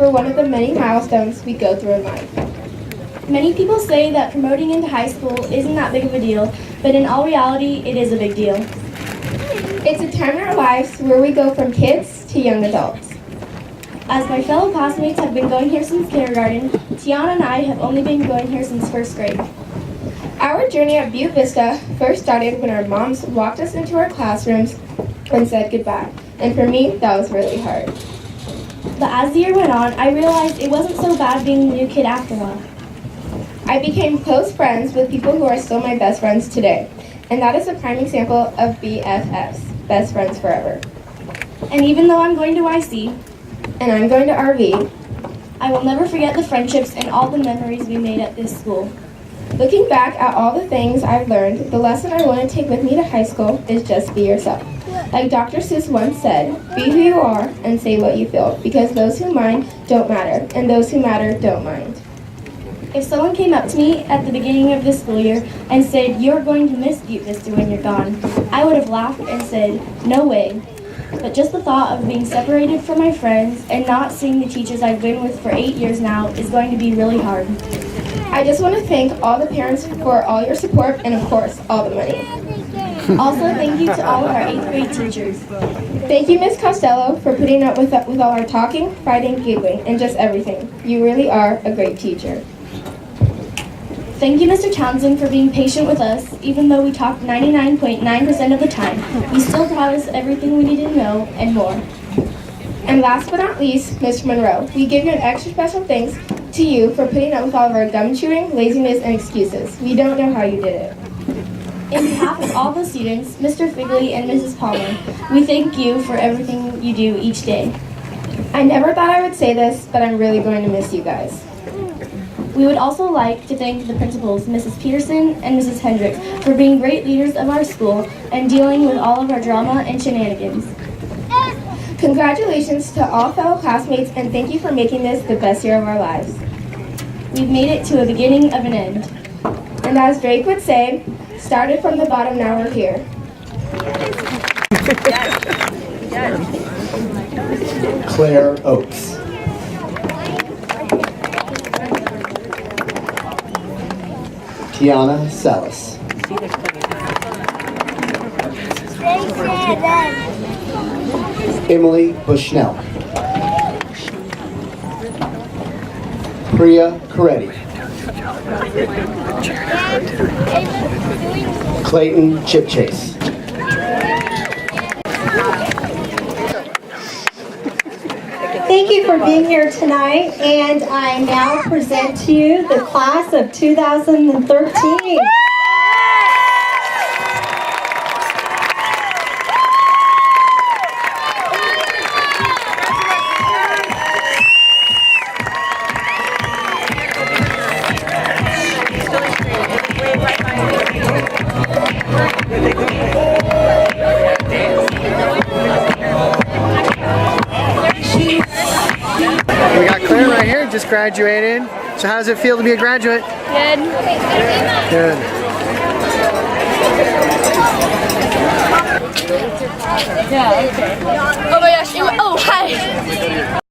for one of the many milestones we go through in life. Many people say that promoting into high school isn't that big of a deal, but in all reality, it is a big deal. It's a time in our lives where we go from kids to young adults. As my fellow classmates have been going here since kindergarten, Tiana and I have only been going here since first grade. Our journey at Buttes Vista first started when our moms walked us into our classrooms and said goodbye. And for me, that was really hard. But as the year went on, I realized it wasn't so bad being a new kid after a while. I became close friends with people who are still my best friends today. And that is a prime example of BFFs, best friends forever. And even though I'm going to YC, And I'm going to RV, I will never forget the friendships and all the memories we made at this school. looking back at all the things I've learned, the lesson I want to take with me to high school is just be yourself. Like Dr. Seuss once said, be who you are and say what you feel, because those who mind don't matter, and those who matter don't mind. If someone came up to me at the beginning of the school year and said, "You're going to miss Buttes Vista when you're gone," I would have laughed and said, "No way." But just the thought of being separated from my friends and not seeing the teachers I've been with for 8 years now is going to be really hard. I just want to thank all the parents for all your support and, of course, all the money. Also, thank you to all of our 8th grade teachers. Thank you, Ms. Costello, for putting up with all our talking, fighting, giggling, and just everything. You really are a great teacher. Thank you, Mr. Townsend, for being patient with us. Even though we talked 99.9% of the time, he still taught us everything we needed to know and more. And last but not least, Mr. Monroe, we give you an extra special thanks to you for putting up with all of our gum chewing, laziness, and excuses. We don't know how you did it. In behalf of all the students, Mr. Figley and Mrs. Palmer, we thank you for everything you do each day. I never thought I would say this, but I'm really going to miss you guys. We would also like to thank the principals, Mrs. Peterson and Mrs. Hendricks, for being great leaders of our school and dealing with all of our drama and shenanigans. Congratulations to all fellow classmates, and thank you for making this the best year of our lives. We've made it to a beginning of an end. And as Drake would say, started from the bottom, now we're here. Claire Oakes. Tiana Salas. Emily Bushnell. Priya Coretti. Clayton Chipchase. Thank you for being here tonight, and I now present to you the class of 2013. We got Claire right here, just graduated. So how does it feel to be a graduate? Good. Good. Yeah, okay. Oh my gosh, oh, hi.